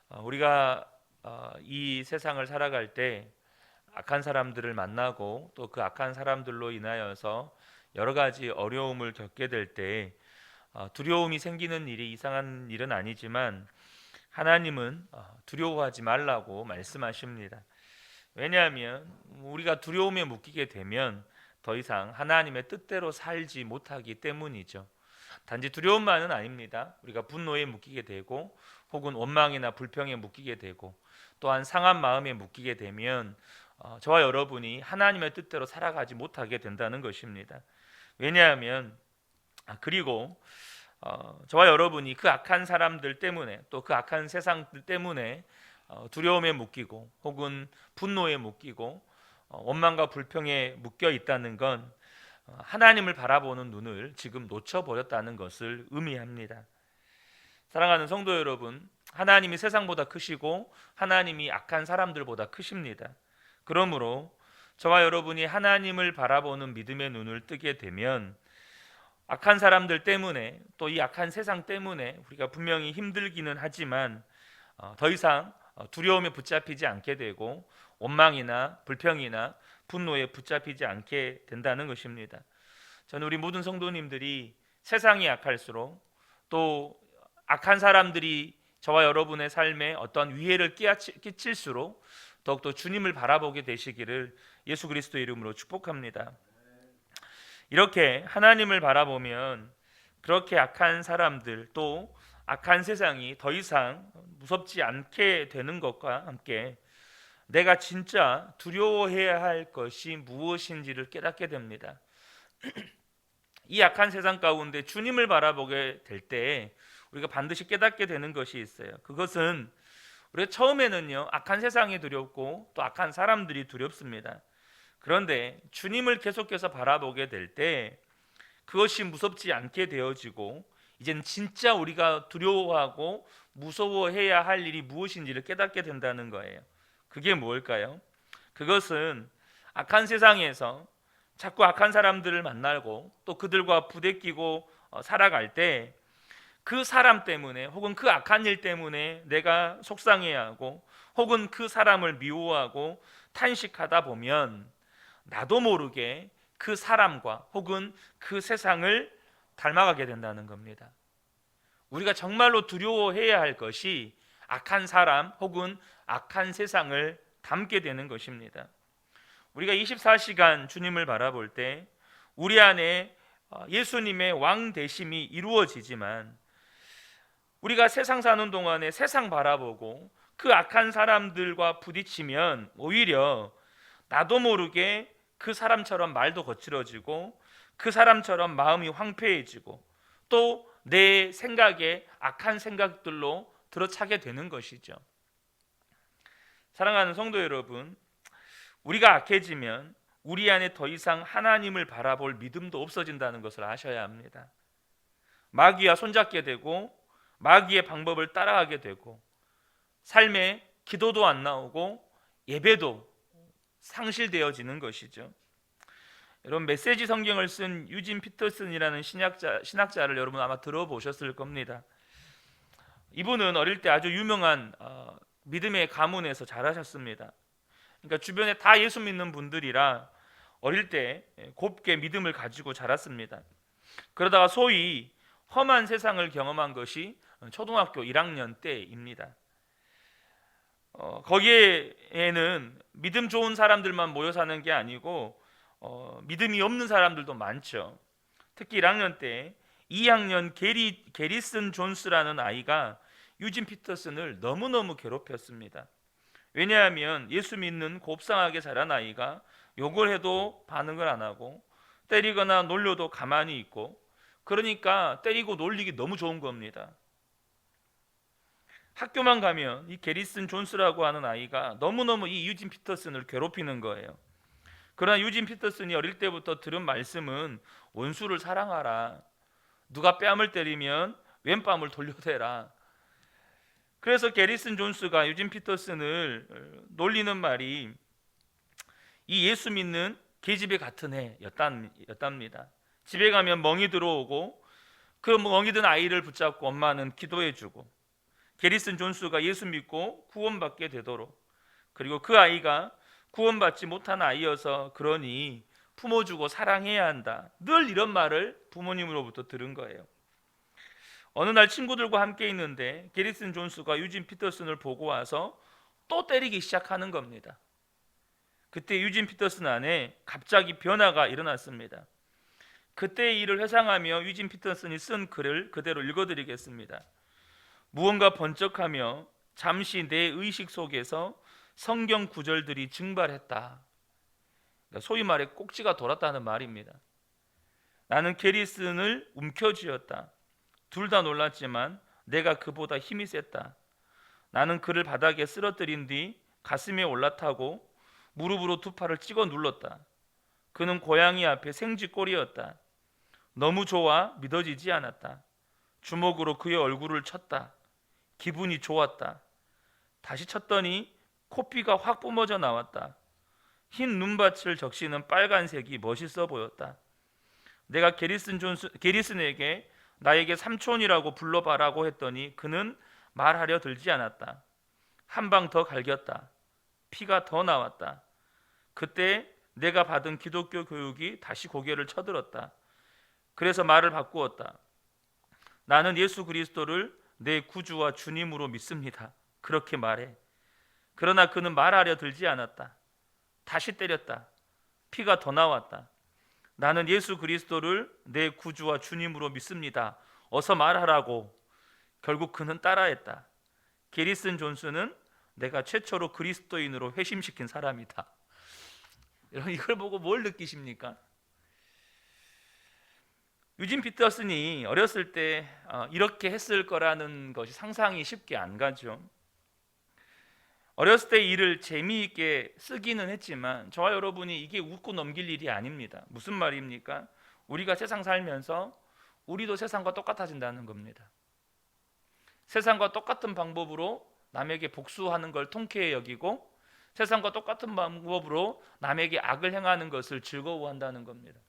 우리가 이 세상을 살아갈 때 악한 사람들을 만나고 또 그 악한 사람들로 인하여서 여러 가지 어려움을 겪게 될 때 두려움이 생기는 일이 이상한 일은 아니지만 하나님은 두려워하지 말라고 말씀하십니다. 왜냐하면 우리가 두려움에 묶이게 되면 더 이상 하나님의 뜻대로 살지 못하기 때문이죠. 단지 두려움만은 아닙니다. 우리가 분노에 묶이게 되고 혹은 원망이나 불평에 묶이게 되고 또한 상한 마음에 묶이게 되면 저와 여러분이 하나님의 뜻대로 살아가지 못하게 된다는 것입니다. 왜냐하면 그리고 저와 여러분이 그 악한 사람들 때문에 또 그 악한 세상들 때문에 두려움에 묶이고 혹은 분노에 묶이고 원망과 불평에 묶여 있다는 건 하나님을 바라보는 눈을 지금 놓쳐버렸다는 것을 의미합니다. 사랑하는 성도 여러분, 하나님이 세상보다 크시고 하나님이 악한 사람들보다 크십니다. 그러므로 저와 여러분이 하나님을 바라보는 믿음의 눈을 뜨게 되면 악한 사람들 때문에 또 이 악한 세상 때문에 우리가 분명히 힘들기는 하지만 더 이상 두려움에 붙잡히지 않게 되고 원망이나 불평이나 분노에 붙잡히지 않게 된다는 것입니다. 저는 우리 모든 성도님들이 세상이 악할수록 또 악한 사람들이 저와 여러분의 삶에 어떤 위해를 끼칠수록 더욱더 주님을 바라보게 되시기를 예수 그리스도의 이름으로 축복합니다. 이렇게 하나님을 바라보면 그렇게 악한 사람들 또 악한 세상이 더 이상 무섭지 않게 되는 것과 함께 내가 진짜 두려워해야 할 것이 무엇인지를 깨닫게 됩니다. 이 악한 세상 가운데 주님을 바라보게 될 때 우리가 반드시 깨닫게 되는 것이 있어요. 그것은 우리가 처음에는요 악한 세상이 두렵고 또 악한 사람들이 두렵습니다. 그런데 주님을 계속해서 바라보게 될 때 그것이 무섭지 않게 되어지고 이제는 진짜 우리가 두려워하고 무서워해야 할 일이 무엇인지를 깨닫게 된다는 거예요. 그게 뭘까요? 그것은 악한 세상에서 자꾸 악한 사람들을 만나고 또 그들과 부대끼고 살아갈 때 그 사람 때문에 혹은 그 악한 일 때문에 내가 속상해하고 혹은 그 사람을 미워하고 탄식하다 보면 나도 모르게 그 사람과 혹은 그 세상을 닮아가게 된다는 겁니다. 우리가 정말로 두려워해야 할 것이 악한 사람 혹은 악한 세상을 닮게 되는 것입니다. 우리가 24시간 주님을 바라볼 때 우리 안에 예수님의 왕 되심이 이루어지지만 우리가 세상 사는 동안에 세상 바라보고 그 악한 사람들과 부딪히면 오히려 나도 모르게 그 사람처럼 말도 거칠어지고 그 사람처럼 마음이 황폐해지고 또 내 생각에 악한 생각들로 들어차게 되는 것이죠. 사랑하는 성도 여러분, 우리가 악해지면 우리 안에 더 이상 하나님을 바라볼 믿음도 없어진다는 것을 아셔야 합니다. 마귀와 손잡게 되고 마귀의 방법을 따라가게 되고 삶에 기도도 안 나오고 예배도 상실되어지는 것이죠. 여러분 메시지 성경을 쓴 유진 피터슨이라는 신학자를 여러분 아마 들어보셨을 겁니다. 이분은 어릴 때 아주 유명한 믿음의 가문에서 자라셨습니다. 그러니까 주변에 다 예수 믿는 분들이라 어릴 때 곱게 믿음을 가지고 자랐습니다. 그러다가 소위 험한 세상을 경험한 것이 초등학교 1학년 때입니다. 거기에는 믿음 좋은 사람들만 모여 사는 게 아니고 믿음이 없는 사람들도 많죠. 특히 1학년 때 2학년 게리슨 존스라는 아이가 유진 피터슨을 너무너무 괴롭혔습니다. 왜냐하면 예수 믿는 곱상하게 자란 아이가 욕을 해도 반응을 안 하고 때리거나 놀려도 가만히 있고 그러니까 때리고 놀리기 너무 좋은 겁니다. 학교만 가면 이 게리슨 존스라고 하는 아이가 너무너무 이 유진 피터슨을 괴롭히는 거예요. 그러나 유진 피터슨이 어릴 때부터 들은 말씀은 원수를 사랑하라. 누가 뺨을 때리면 왼뺨을 돌려대라. 그래서 게리슨 존스가 유진 피터슨을 놀리는 말이 이 예수 믿는 계집애 같은 애였답니다. 집에 가면 멍이 들어오고 그 멍이 든 아이를 붙잡고 엄마는 기도해주고 게리슨 존스가 예수 믿고 구원받게 되도록, 그리고 그 아이가 구원받지 못한 아이여서 그러니 품어주고 사랑해야 한다, 늘 이런 말을 부모님으로부터 들은 거예요. 어느 날 친구들과 함께 있는데 게리슨 존스가 유진 피터슨을 보고 와서 또 때리기 시작하는 겁니다. 그때 유진 피터슨 안에 갑자기 변화가 일어났습니다. 그때의 일을 회상하며 유진 피터슨이 쓴 글을 그대로 읽어드리겠습니다. 무언가 번쩍하며 잠시 내 의식 속에서 성경 구절들이 증발했다. 소위 말해 꼭지가 돌았다는 말입니다. 나는 게리슨을 움켜쥐었다. 둘 다 놀랐지만 내가 그보다 힘이 셌다. 나는 그를 바닥에 쓰러뜨린 뒤 가슴에 올라타고 무릎으로 두 팔을 찍어 눌렀다. 그는 고양이 앞에 생쥐꼴이었다. 너무 좋아 믿어지지 않았다. 주먹으로 그의 얼굴을 쳤다. 기분이 좋았다. 다시 쳤더니 코피가 확 뿜어져 나왔다. 흰 눈밭을 적시는 빨간색이 멋있어 보였다. 내가 게리슨에게 나에게 삼촌이라고 불러봐라고 했더니 그는 말하려 들지 않았다. 한 방 더 갈겼다. 피가 더 나왔다. 그때 내가 받은 기독교 교육이 다시 고개를 쳐들었다. 그래서 말을 바꾸었다. 나는 예수 그리스도를 내 구주와 주님으로 믿습니다. 그렇게 말해. 그러나 그는 말하려 들지 않았다. 다시 때렸다. 피가 더 나왔다. 나는 예수 그리스도를 내 구주와 주님으로 믿습니다. 어서 말하라고. 결국 그는 따라했다. 게리슨 존스는 내가 최초로 그리스도인으로 회심시킨 사람이다. 여러분, 이걸 보고 뭘 느끼십니까? 유진 피터슨이 어렸을 때 이렇게 했을 거라는 것이 상상이 쉽게 안 가죠. 어렸을 때 일을 재미있게 쓰기는 했지만 저와 여러분이 이게 웃고 넘길 일이 아닙니다. 무슨 말입니까? 우리가 세상 살면서 우리도 세상과 똑같아진다는 겁니다. 세상과 똑같은 방법으로 남에게 복수하는 걸 통쾌히 여기고 세상과 똑같은 방법으로 남에게 악을 행하는 것을 즐거워한다는 겁니다.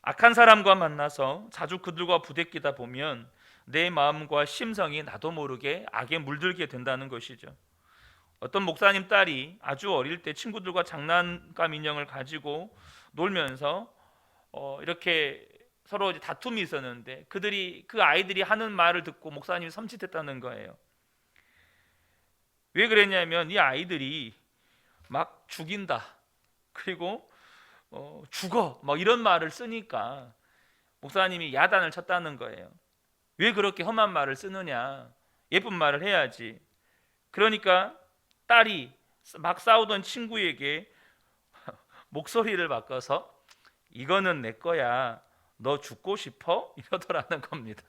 악한 사람과 만나서 자주 그들과 부대끼다 보면 내 마음과 심성이 나도 모르게 악에 물들게 된다는 것이죠. 어떤 목사님 딸이 아주 어릴 때 친구들과 장난감 인형을 가지고 놀면서 이렇게 서로 이제 다툼이 있었는데 그 아이들이 하는 말을 듣고 목사님이 섬찟했다는 거예요. 왜 그랬냐면 이 아이들이 막 죽인다, 그리고 죽어, 막 이런 말을 쓰니까 목사님이 야단을 쳤다는 거예요. 왜 그렇게 험한 말을 쓰느냐, 예쁜 말을 해야지. 그러니까 딸이 막 싸우던 친구에게 목소리를 바꿔서 이거는 내 거야, 너 죽고 싶어? 이러더라는 겁니다.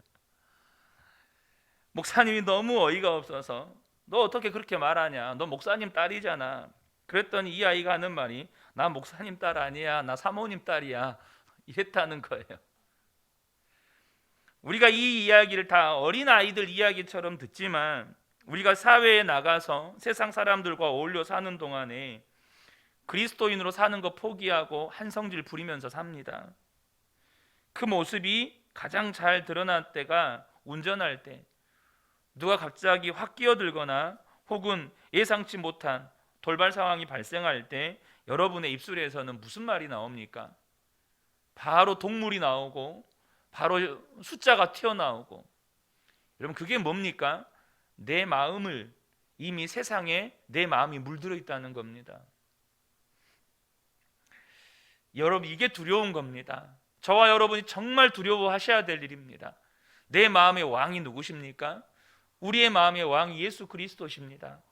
목사님이 너무 어이가 없어서 너 어떻게 그렇게 말하냐, 너 목사님 딸이잖아. 그랬더니 이 아이가 하는 말이 나 목사님 딸 아니야, 나 사모님 딸이야, 이랬다는 거예요. 우리가 이 이야기를 다 어린아이들 이야기처럼 듣지만 우리가 사회에 나가서 세상 사람들과 어울려 사는 동안에 그리스도인으로 사는 거 포기하고 한성질 부리면서 삽니다. 그 모습이 가장 잘 드러날 때가 운전할 때 누가 갑자기 확 끼어들거나 혹은 예상치 못한 돌발 상황이 발생할 때 여러분의 입술에서는 무슨 말이 나옵니까? 바로 동물이 나오고 바로 숫자가 튀어나오고. 여러분, 그게 뭡니까? 내 마음을 이미 세상에 내 마음이 물들어 있다는 겁니다. 여러분, 이게 두려운 겁니다. 저와 여러분이 정말 두려워하셔야 될 일입니다. 내 마음의 왕이 누구십니까? 우리의 마음의 왕이 예수 그리스도십니다.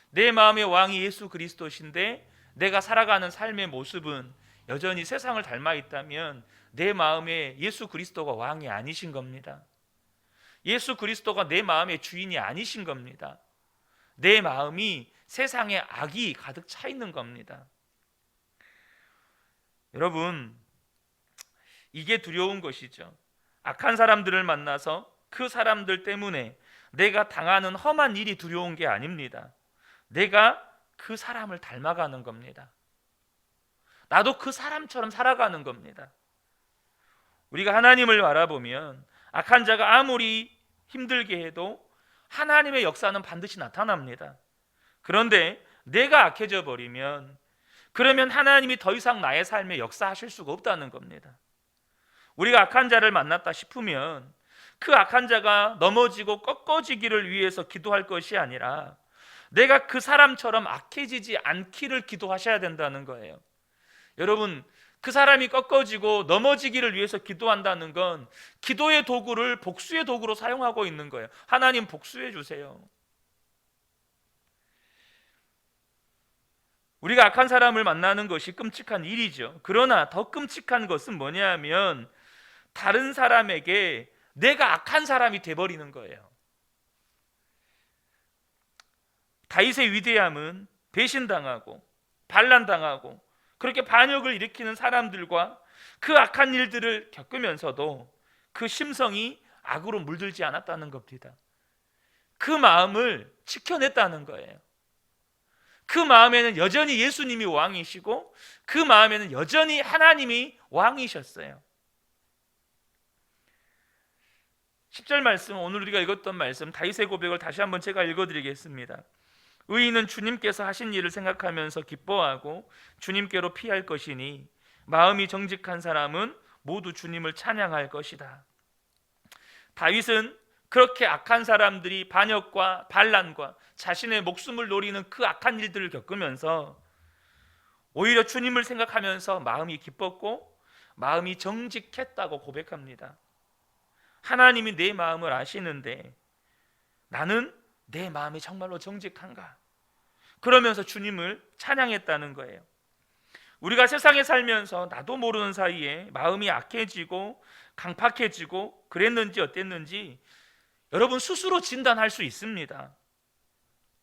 내 마음의 왕이 예수 그리스도신데 내가 살아가는 삶의 모습은 여전히 세상을 닮아 있다면 내 마음에 예수 그리스도가 왕이 아니신 겁니다. 예수 그리스도가 내 마음의 주인이 아니신 겁니다. 내 마음이 세상에 악이 가득 차 있는 겁니다. 여러분, 이게 두려운 것이죠. 악한 사람들을 만나서 그 사람들 때문에 내가 당하는 험한 일이 두려운 게 아닙니다. 내가 그 사람을 닮아가는 겁니다. 나도 그 사람처럼 살아가는 겁니다. 우리가 하나님을 바라보면 악한 자가 아무리 힘들게 해도 하나님의 역사는 반드시 나타납니다. 그런데 내가 악해져 버리면, 그러면 하나님이 더 이상 나의 삶에 역사하실 수가 없다는 겁니다. 우리가 악한 자를 만났다 싶으면 그 악한 자가 넘어지고 꺾어지기를 위해서 기도할 것이 아니라 내가 그 사람처럼 악해지지 않기를 기도하셔야 된다는 거예요. 여러분, 그 사람이 꺾어지고 넘어지기를 위해서 기도한다는 건 기도의 도구를 복수의 도구로 사용하고 있는 거예요. 하나님 복수해 주세요. 우리가 악한 사람을 만나는 것이 끔찍한 일이죠. 그러나 더 끔찍한 것은 뭐냐면 다른 사람에게 내가 악한 사람이 돼버리는 거예요. 다윗의 위대함은 배신당하고 반란당하고 그렇게 반역을 일으키는 사람들과 그 악한 일들을 겪으면서도 그 심성이 악으로 물들지 않았다는 겁니다. 그 마음을 지켜냈다는 거예요. 그 마음에는 여전히 예수님이 왕이시고 그 마음에는 여전히 하나님이 왕이셨어요. 10절 말씀, 오늘 우리가 읽었던 말씀, 다윗의 고백을 다시 한번 제가 읽어드리겠습니다. 의인은 주님께서 하신 일을 생각하면서 기뻐하고 주님께로 피할 것이니 마음이 정직한 사람은 모두 주님을 찬양할 것이다. 다윗은 그렇게 악한 사람들이 반역과 반란과 자신의 목숨을 노리는 그 악한 일들을 겪으면서 오히려 주님을 생각하면서 마음이 기뻤고 마음이 정직했다고 고백합니다. 하나님이 내 마음을 아시는데 나는 내 마음이 정말로 정직한가? 그러면서 주님을 찬양했다는 거예요. 우리가 세상에 살면서 나도 모르는 사이에 마음이 악해지고 강팍해지고 그랬는지 어땠는지 여러분 스스로 진단할 수 있습니다.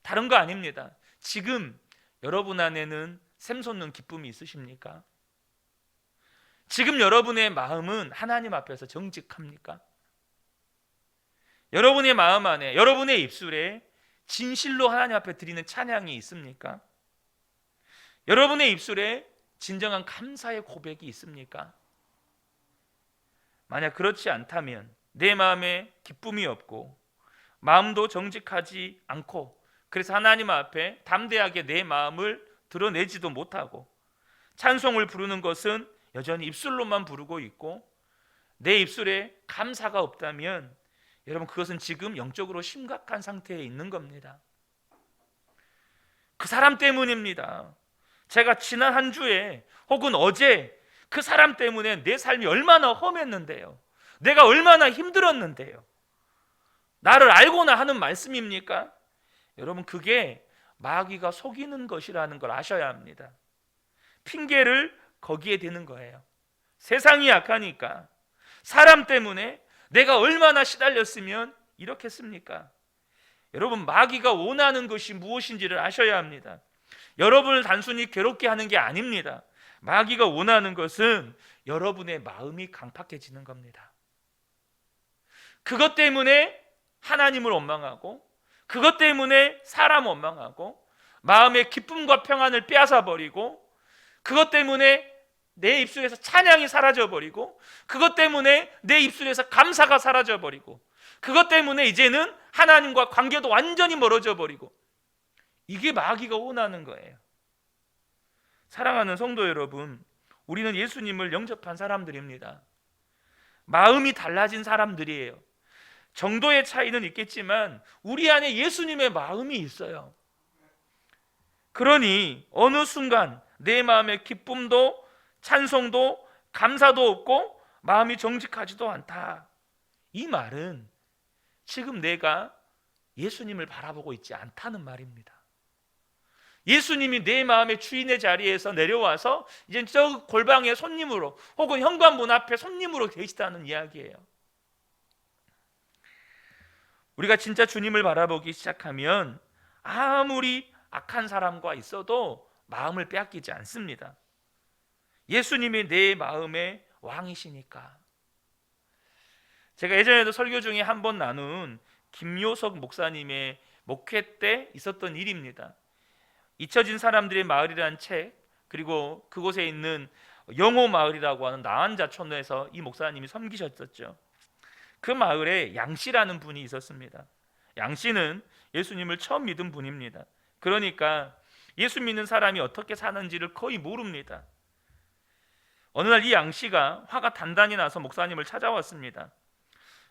다른 거 아닙니다. 지금 여러분 안에는 샘솟는 기쁨이 있으십니까? 지금 여러분의 마음은 하나님 앞에서 정직합니까? 여러분의 마음 안에, 여러분의 입술에 진실로 하나님 앞에 드리는 찬양이 있습니까? 여러분의 입술에 진정한 감사의 고백이 있습니까? 만약 그렇지 않다면 내 마음에 기쁨이 없고 마음도 정직하지 않고 그래서 하나님 앞에 담대하게 내 마음을 드러내지도 못하고 찬송을 부르는 것은 여전히 입술로만 부르고 있고 내 입술에 감사가 없다면 여러분 그것은 지금 영적으로 심각한 상태에 있는 겁니다. 그 사람 때문입니다. 제가 지난 한 주에 혹은 어제 그 사람 때문에 내 삶이 얼마나 험했는데요. 내가 얼마나 힘들었는데요. 나를 알고나 하는 말씀입니까? 여러분 그게 마귀가 속이는 것이라는 걸 아셔야 합니다. 핑계를 거기에 대는 거예요. 세상이 약하니까 사람 때문에 내가 얼마나 시달렸으면 이렇겠습니까? 여러분 마귀가 원하는 것이 무엇인지를 아셔야 합니다. 여러분을 단순히 괴롭게 하는 게 아닙니다. 마귀가 원하는 것은 여러분의 마음이 강팍해지는 겁니다. 그것 때문에 하나님을 원망하고 그것 때문에 사람 원망하고 마음의 기쁨과 평안을 빼앗아 버리고 그것 때문에 내 입술에서 찬양이 사라져 버리고 그것 때문에 내 입술에서 감사가 사라져 버리고 그것 때문에 이제는 하나님과 관계도 완전히 멀어져 버리고 이게 마귀가 원하는 거예요. 사랑하는 성도 여러분, 우리는 예수님을 영접한 사람들입니다. 마음이 달라진 사람들이에요. 정도의 차이는 있겠지만 우리 안에 예수님의 마음이 있어요. 그러니 어느 순간 내 마음에 기쁨도 찬송도 감사도 없고 마음이 정직하지도 않다. 이 말은 지금 내가 예수님을 바라보고 있지 않다는 말입니다. 예수님이 내 마음의 주인의 자리에서 내려와서 이제 저 골방의 손님으로 혹은 현관문 앞에 손님으로 계시다는 이야기예요. 우리가 진짜 주님을 바라보기 시작하면 아무리 악한 사람과 있어도 마음을 빼앗기지 않습니다. 예수님이 내 마음의 왕이시니까. 제가 예전에도 설교 중에 한번 나눈 김요석 목사님의 목회 때 있었던 일입니다. 잊혀진 사람들의 마을이라는 책, 그리고 그곳에 있는 영호 마을이라고 하는 나한자촌에서 이 목사님이 섬기셨었죠. 그 마을에 양씨라는 분이 있었습니다. 양씨는 예수님을 처음 믿은 분입니다. 그러니까 예수 믿는 사람이 어떻게 사는지를 거의 모릅니다. 어느 날 이 양씨가 화가 단단히 나서 목사님을 찾아왔습니다.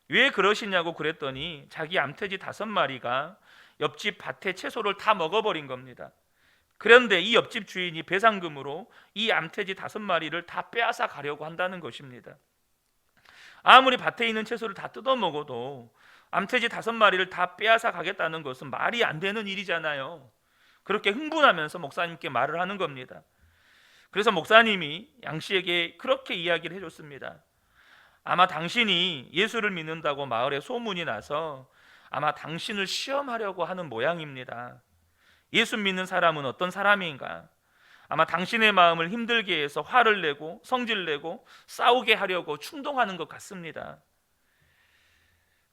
왜 그러시냐고 그랬더니 자기 암돼지 5마리가 옆집 밭에 채소를 다 먹어버린 겁니다. 그런데 이 옆집 주인이 배상금으로 이 암돼지 5마리를 다 빼앗아 가려고 한다는 것입니다. 아무리 밭에 있는 채소를 다 뜯어 먹어도 암돼지 5마리를 다 빼앗아 가겠다는 것은 말이 안 되는 일이잖아요. 그렇게 흥분하면서 목사님께 말을 하는 겁니다. 그래서 목사님이 양씨에게 그렇게 이야기를 해줬습니다. 아마 당신이 예수를 믿는다고 마을에 소문이 나서 아마 당신을 시험하려고 하는 모양입니다. 예수 믿는 사람은 어떤 사람인가? 아마 당신의 마음을 힘들게 해서 화를 내고 성질내고 싸우게 하려고 충동하는 것 같습니다.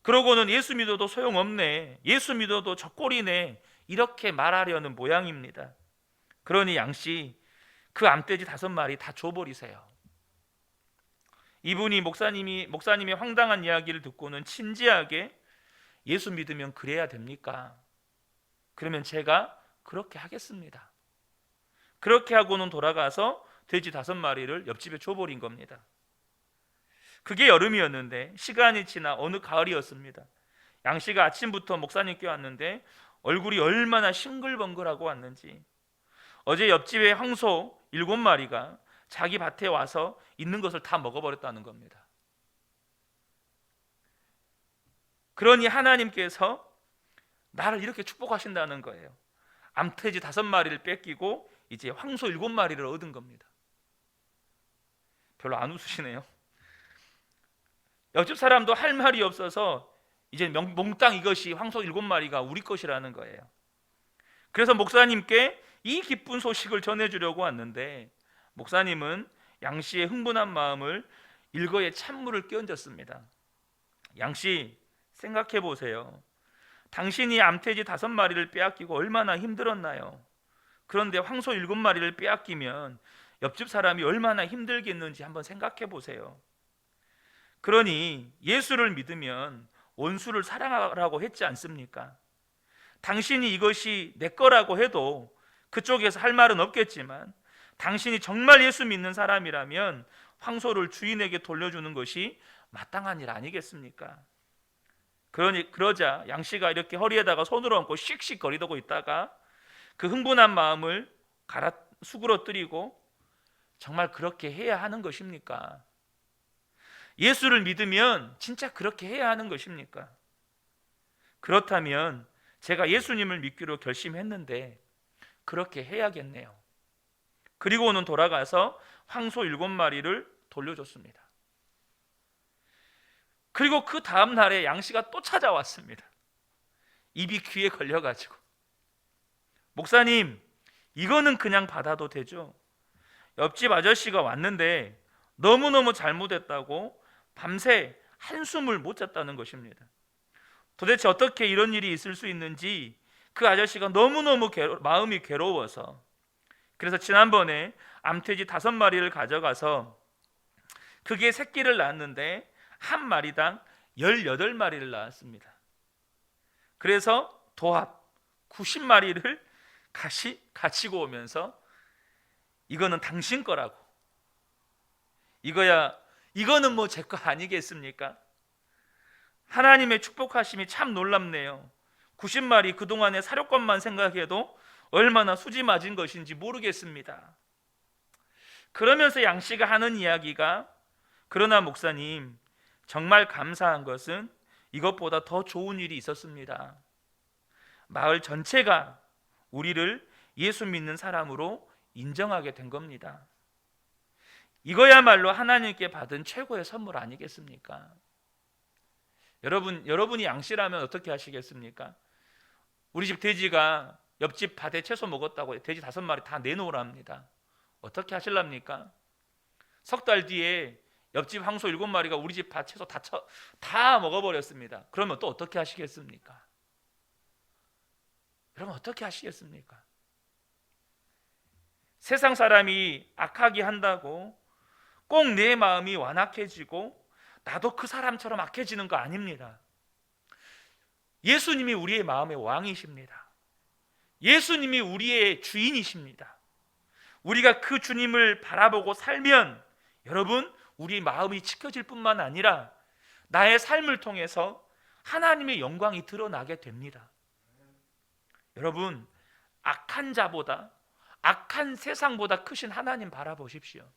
그러고는 예수 믿어도 소용없네, 예수 믿어도 저 꼴이네, 이렇게 말하려는 모양입니다. 그러니 양씨, 그 암돼지 5마리 다 줘버리세요. 이분이 목사님의 황당한 이야기를 듣고는 진지하게, 예수 믿으면 그래야 됩니까? 그러면 제가 그렇게 하겠습니다. 그렇게 하고는 돌아가서 돼지 5마리를 옆집에 줘버린 겁니다. 그게 여름이었는데 시간이 지나 어느 가을이었습니다. 양씨가 아침부터 목사님께 왔는데 얼굴이 얼마나 싱글벙글하고 왔는지, 어제 옆집에 황소 7마리가 자기 밭에 와서 있는 것을 다 먹어버렸다는 겁니다. 그러니 하나님께서 나를 이렇게 축복하신다는 거예요. 암돼지 5마리를 뺏기고 이제 황소 7마리를 얻은 겁니다. 별로 안 웃으시네요. 옆집 사람도 할 말이 없어서 이제 몽땅 이것이 황소 7마리가 우리 것이라는 거예요. 그래서 목사님께 이 기쁜 소식을 전해주려고 왔는데 목사님은 양씨의 흥분한 마음을 일거에 찬물을 끼얹었습니다. 양씨, 생각해 보세요. 당신이 암돼지 5마리를 빼앗기고 얼마나 힘들었나요? 그런데 황소 7마리를 빼앗기면 옆집 사람이 얼마나 힘들겠는지 한번 생각해 보세요. 그러니 예수를 믿으면 원수를 사랑하라고 했지 않습니까? 당신이 이것이 내 거라고 해도 그쪽에서 할 말은 없겠지만 당신이 정말 예수 믿는 사람이라면 황소를 주인에게 돌려주는 것이 마땅한 일 아니겠습니까? 그러자 양씨가 이렇게 허리에다가 손을 얹고 씩씩 거리고 있다가 그 흥분한 마음을 수그러뜨리고, 정말 그렇게 해야 하는 것입니까? 예수를 믿으면 진짜 그렇게 해야 하는 것입니까? 그렇다면 제가 예수님을 믿기로 결심했는데 그렇게 해야겠네요. 그리고는 돌아가서 황소 7마리를 돌려줬습니다. 그리고 그 다음 날에 양씨가 또 찾아왔습니다. 입이 귀에 걸려가지고, 목사님, 이거는 그냥 받아도 되죠? 옆집 아저씨가 왔는데 너무너무 잘못했다고 밤새 한숨을 못 잤다는 것입니다. 도대체 어떻게 이런 일이 있을 수 있는지 그 아저씨가 너무너무 마음이 괴로워서, 그래서 지난번에 암돼지 5마리를 가져가서 그게 새끼를 낳았는데 한 마리당 18마리를 낳았습니다. 그래서 도합 90마리를 가지고 오면서 이거는 당신 거라고, 이거는 뭐 제 거 아니겠습니까? 하나님의 축복하심이 참 놀랍네요. 90마리 그동안의 사료값만 생각해도 얼마나 수지 맞은 것인지 모르겠습니다. 그러면서 양씨가 하는 이야기가, 그러나 목사님, 정말 감사한 것은 이것보다 더 좋은 일이 있었습니다. 마을 전체가 우리를 예수 믿는 사람으로 인정하게 된 겁니다. 이거야말로 하나님께 받은 최고의 선물 아니겠습니까? 여러분이 양씨라면 어떻게 하시겠습니까? 우리 집 돼지가 옆집 밭에 채소 먹었다고 돼지 5마리 다 내놓으랍니다. 어떻게 하실랍니까? 석 달 뒤에 옆집 황소 7마리가 우리 집 밭 채소 다 먹어버렸습니다. 그러면 또 어떻게 하시겠습니까? 여러분, 어떻게 하시겠습니까? 세상 사람이 악하게 한다고 꼭 내 마음이 완악해지고 나도 그 사람처럼 악해지는 거 아닙니다. 예수님이 우리의 마음의 왕이십니다. 예수님이 우리의 주인이십니다. 우리가 그 주님을 바라보고 살면 여러분, 우리 마음이 지켜질 뿐만 아니라 나의 삶을 통해서 하나님의 영광이 드러나게 됩니다. 여러분, 악한 자보다, 악한 세상보다 크신 하나님 바라보십시오.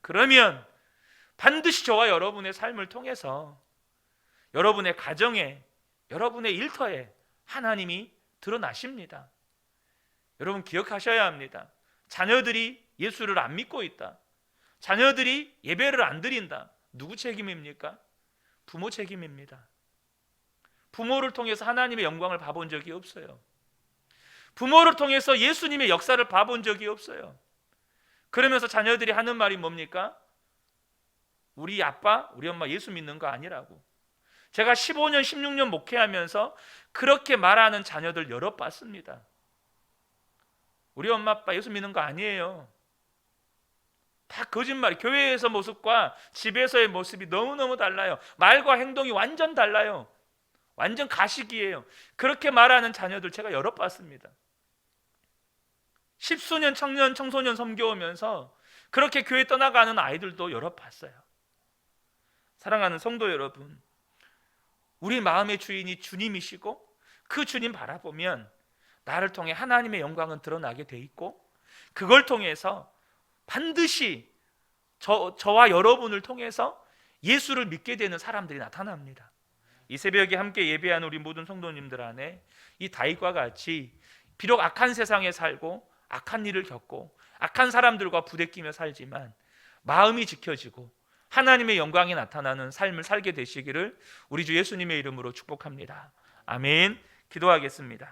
그러면 반드시 저와 여러분의 삶을 통해서 여러분의 가정에, 여러분의 일터에 하나님이 드러나십니다. 여러분, 기억하셔야 합니다. 자녀들이 예수를 안 믿고 있다, 자녀들이 예배를 안 드린다, 누구 책임입니까? 부모 책임입니다. 부모를 통해서 하나님의 영광을 봐본 적이 없어요. 부모를 통해서 예수님의 역사를 봐본 적이 없어요. 그러면서 자녀들이 하는 말이 뭡니까? 우리 아빠, 우리 엄마 예수 믿는 거 아니라고. 제가 15년, 16년 목회하면서 그렇게 말하는 자녀들 여러 봤습니다. 우리 엄마 아빠 예수 믿는 거 아니에요. 다 거짓말. 교회에서 모습과 집에서의 모습이 너무너무 달라요. 말과 행동이 완전 달라요. 완전 가식이에요. 그렇게 말하는 자녀들 제가 여러 봤습니다. 10수년 청년, 청소년 섬겨오면서 그렇게 교회 떠나가는 아이들도 여러 봤어요. 사랑하는 성도 여러분, 우리 마음의 주인이 주님이시고 그 주님 바라보면 나를 통해 하나님의 영광은 드러나게 돼 있고, 그걸 통해서 반드시 저와 여러분을 통해서 예수를 믿게 되는 사람들이 나타납니다. 이 새벽에 함께 예배하는 우리 모든 성도님들 안에 이 다윗과 같이 비록 악한 세상에 살고 악한 일을 겪고 악한 사람들과 부대끼며 살지만 마음이 지켜지고 하나님의 영광이 나타나는 삶을 살게 되시기를 우리 주 예수님의 이름으로 축복합니다. 아멘. 기도하겠습니다.